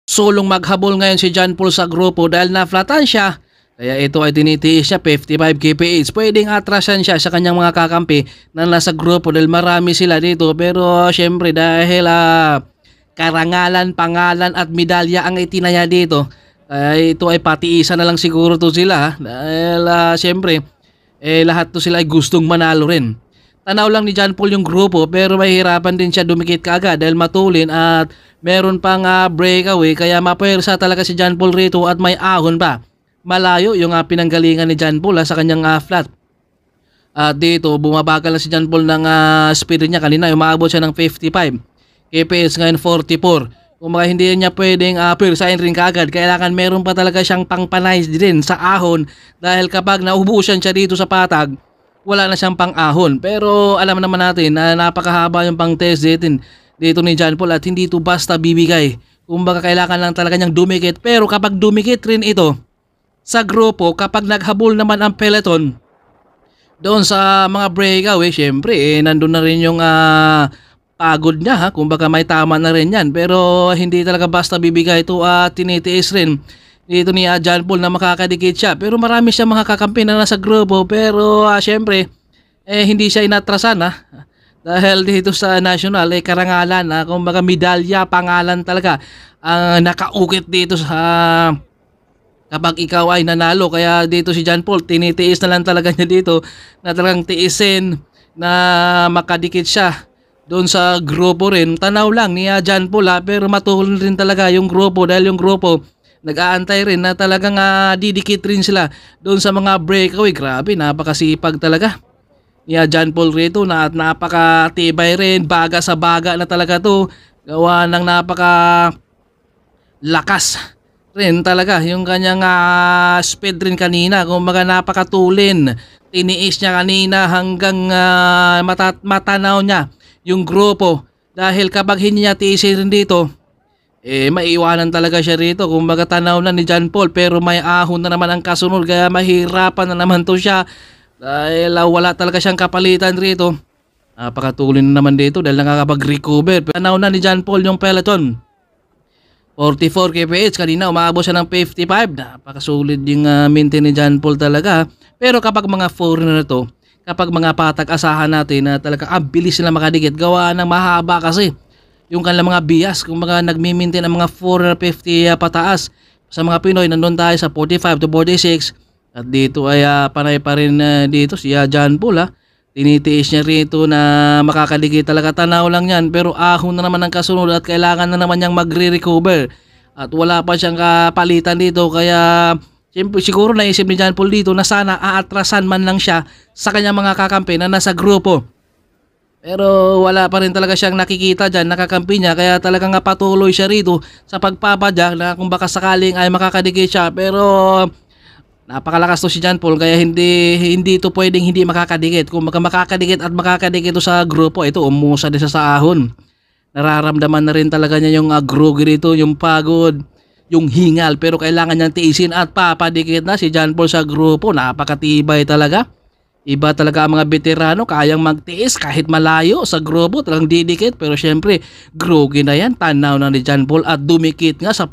sulong maghabol ngayon si John Paul sa grupo dahil na-flatan siya. Kaya ito ay tinitiis siya 55 kph. Pwedeng atrasan siya sa kanyang mga kakampi na nasa grupo dahil marami sila dito. Pero syempre dahil karangalan, pangalan at medalya ang itinaya dito, ito ay patiisan na lang siguro to sila. Dahil syempre lahat to sila ay gustong manalo rin. Tanaw lang ni John Paul yung grupo pero mahihirapan din siya dumikit kaagad dahil matulin at meron pang breakaway kaya mapuwersa talaga si John Paul rito at may ahon pa. Malayo yung pinanggalingan ni John Paul sa kanyang flat. At dito bumabagal na si John Paul ng speed niya. Kanina umaabot siya ng 55 kph, ngayon 44. Kung hindi niya pwedeng pwersahin rin kaagad, kailangan meron pa talaga siyang pangpanay din sa ahon dahil kapag naubusan siya dito sa patag, wala na siyang pang-ahon. Pero alam naman natin na napakahaba yung pang-test dito ni John Paul at hindi ito basta bibigay. Kumbaga kailangan lang talaga niyang dumikit. Pero kapag dumikit rin ito sa grupo, kapag naghabol naman ang peloton doon sa mga breakaway, syempre nandun na rin yung pagod niya. Kumbaga may tama na rin yan. Pero hindi talaga basta bibigay ito at tinitiis rin dito ni John Paul na makakadikit siya. Pero marami siya mga kakampi na nasa grupo. Pero syempre hindi siya inatrasan dahil dito sa national karangalan, kumbaga medalya, pangalan talaga ang nakaukit dito sa kapag ikaw ay nanalo. Kaya dito si John Paul tinitiis na lang talaga niya dito na talagang tiisin na makadikit siya doon sa grupo rin. Tanaw lang ni John Paul pero matulin rin talaga yung grupo dahil yung grupo nag-aantay rin na talagang didikit rin sila doon sa mga breakaway. Grabe, napakasipag talaga ni John Paul rito na at napakatibay rin. Baga sa baga na talaga to. Gawa ng napaka lakas rin talaga yung kanyang speed rin kanina. Kumbaga napakatulin. Tiniis niya kanina hanggang matanaw niya yung grupo. Dahil kapag hindi niya tiisin rin dito, maiiwanan talaga siya rito. Kumbaga tanaw na ni John Paul pero may ahon na naman ang kasunod. Kaya mahirapan na naman to siya. Dahil wala talaga siyang kapalitan rito. Napakatulin na naman dito dahil nakakapag-recover. Tanaw na ni John Paul yung peloton. 44 kph. Kanina umabot siya ng 55. Napakasulit yung maintain ni John Paul talaga. Pero kapag mga foreigner na to, kapag mga patag, asahan natin na talaga bilis sila makadikit. Gawa ng mahaba kasi yung kanilang mga bias. Kung mga nagmi-maintain ang mga 450 pataas. Sa mga Pinoy, nandun tayo sa 45 to 46. At dito ay panay pa rin dito si John Paul. Tinitiis niya rito na makakadikit talaga. Tanaw lang yan pero ahon na naman ang kasunod at kailangan na naman niyang magre-recover. At wala pa siyang kapalitan dito kaya siyempre siguro naisip ni John Paul dito na sana aatrasan man lang siya sa kanyang mga kakampi na nasa grupo. Pero wala pa rin talaga siyang nakikita dyan, nakakampi niya. Kaya talagang patuloy siya rito sa pagpapadyak na kung baka sakaling ay makakadikit siya. Pero napakalakas to si John Paul kaya hindi ito pwedeng hindi makakadikit. Kung makakadikit at makakadikit ito sa grupo, ito umusa din sa ahon. Nararamdaman na rin talaga niya yung groggy rito, yung pagod, yung hingal. Pero kailangan niyang tiisin at papadikit na si John Paul sa grupo. Napakatibay talaga. Iba talaga ang mga veterano, kayang magtiis kahit malayo sa grupo, talagang didikit. Pero syempre, groggy na yan. Tanaw na ni John Paul at dumikit nga sa